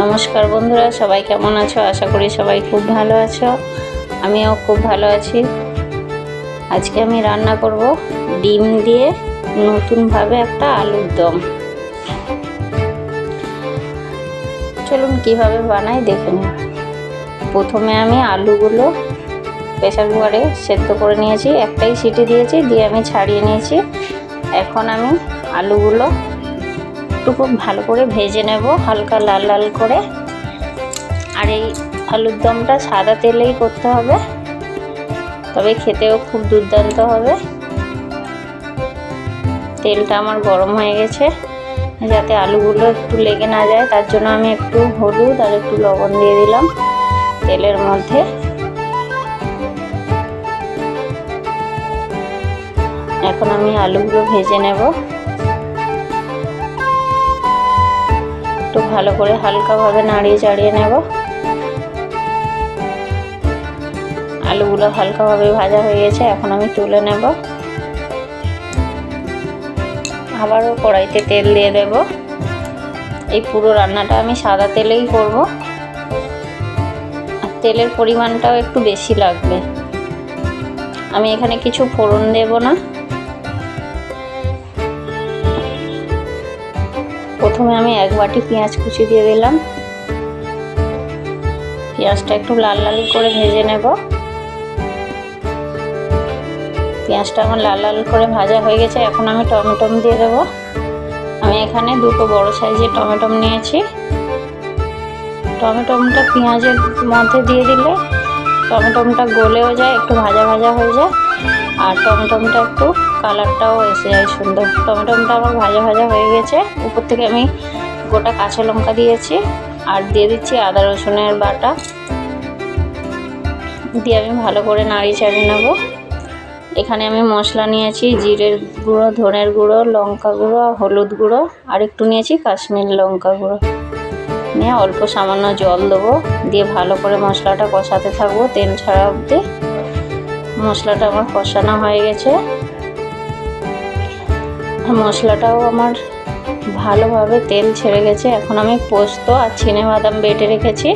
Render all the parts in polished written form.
নমস্কার বন্ধুরা, সবাই কেমন আছো? আশা করি সবাই খুব ভালো আছো। আমিও খুব ভালো আছি। আজকে আমি রান্না করব ডিম দিয়ে নতুনভাবে একটা আলুর দম। চলুন কিভাবে বানাই দেখে নিই। প্রথমে আমি আলুগুলো প্রেসার কুকারে সেদ্ধ করে নিয়েছি, একটাই সিটি দিয়েছি, দিয়ে আমি ছাড়িয়ে নিয়েছি। এখন আমি আলুগুলো একটু খুব ভালো করে ভেজে নেব, হালকা লাল লাল করে। আর এই আলুর দমটা সাদা তেলেই করতে হবে, তবে খেতেও খুব দুর্দান্ত হবে। তেলটা আমার গরম হয়ে গেছে, যাতে আলুগুলো একটু লেগে না যায় তার জন্য আমি একটু হলুদ আর একটু লবণ দিয়ে দিলাম তেলের মধ্যে। এখন আমি আলুগুলো ভেজে নেব, একটু ভালো করে হালকাভাবে নাড়িয়ে চাড়িয়ে নেব। আলুগুলো হালকাভাবে ভাজা হয়ে গেছে, এখন আমি তুলে নেব। আবারও কড়াইতে তেল দিয়ে দেব। এই পুরো রান্নাটা আমি সাদা তেলেই করব, আর তেলের পরিমাণটাও একটু বেশি লাগবে। আমি এখানে কিছু ফোড়ন দেব না। প্রথমে আমি 1 বাটি পেঁয়াজ কুচি দিয়ে দিলাম। পেঁয়াজটা একটু লাল লাল করে ভেজে নেব। পেঁয়াজটা আমার লাল লাল করে ভাজা হয়ে গেছে, এখন আমি টমেটো দিয়ে দেবো। আমি এখানে 2টো বড় সাইজের টমেটো নিয়েছি। টমেটোটা পেঁয়াজের মধ্যে দিয়ে দিলে টমেটোটা গলেও যায়, একটু ভাজা ভাজা হয়ে যায়, আর টমেটোটা একটু কালারটাও এসে যায় সুন্দর। টমেটোটা আমার ভাজা ভাজা হয়ে গেছে। উপর থেকে আমি গোটা কাঁচা লঙ্কা দিয়েছি, আর দিয়ে দিচ্ছি আদা রসুনের বাটা। দিয়ে আমি ভালো করে নাড়িয়ে চাড়িয়ে নেব। এখানে আমি মশলা নিয়েছি জিরের গুঁড়ো, ধনের গুঁড়ো, লঙ্কা গুঁড়ো, হলুদ গুঁড়ো, আর একটু নিয়েছি কাশ্মীর লঙ্কা গুঁড়ো। নিয়ে অল্প সামান্য জল দেবো, দিয়ে ভালো করে মশলাটা কষাতে থাকবো তেল ছাড়া অবধি। মশলাটা আমার কষানো হয়ে গেছে, মশলাটাও আমার ভালোভাবে তেল ছেড়ে গেছে। এখন আমি পোস্ত আর চিনেবাদাম বেটে রেখেছি,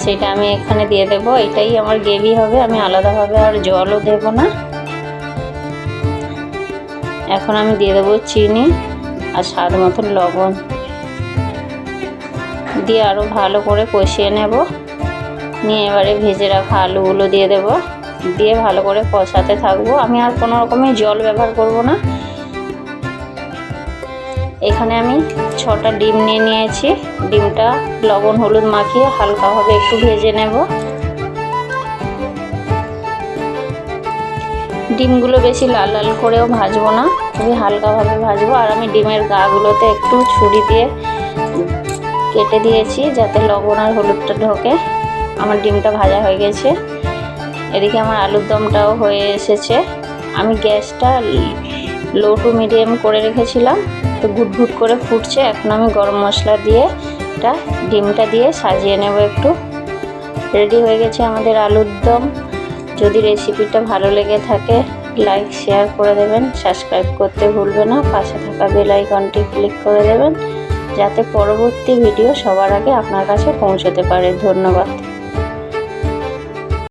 সেটা আমি এখানে দিয়ে দেবো। এটাই আমার গ্রেভি হবে, আমি আলাদাভাবে আর জলও দেব না। এখন আমি দিয়ে দেবো চিনি আর স্বাদ মতন লবণ, দিয়ে আরও ভালো করে কষিয়ে নেব। নিয়ে এবারে ভেজে রাখা আলুগুলো দিয়ে দেব, দিয়ে ভালো করে কষাতে থাকবো। আমি আর কোনো রকমের জল ব্যবহার করব না। এখানে আমি 6টা ডিম নিয়ে নিয়েছি। ডিমটা লবণ হলুদ মাখিয়ে হালকাভাবে একটু ভেজে নেব। ডিমগুলো বেশি লাল লাল করেও ভাজবো না, খুবই হালকাভাবে ভাজবো। আর আমি ডিমের গাগুলোতে একটু ছুরি দিয়ে কেটে দিয়েছি, যাতে লবণ আর হলুদটা ঢোকে। আমার ডিমটা ভাজা হয়ে গেছে। এদিকে আমার আলুর দমটাও হয়ে এসেছে। আমি গ্যাসটা লো টু মিডিয়াম করে রেখেছিলাম, তো ঘুটঘুট করে ফুটছে। এখন আমি গরম মশলা দিয়ে ডিমটা দিয়ে সাজিয়ে নেব একটু। রেডি হয়ে গেছে আমাদের আলুর দম। যদি রেসিপিটা ভালো লেগে থাকে লাইক শেয়ার করে দেবেন, সাবস্ক্রাইব করতে ভুলবেন না, পাশে থাকা বেল আইকনটি ক্লিক করে দেবেন, যাতে পরবর্তী ভিডিও সবার আগে আপনার কাছে পৌঁছতে পারে। ধন্যবাদ।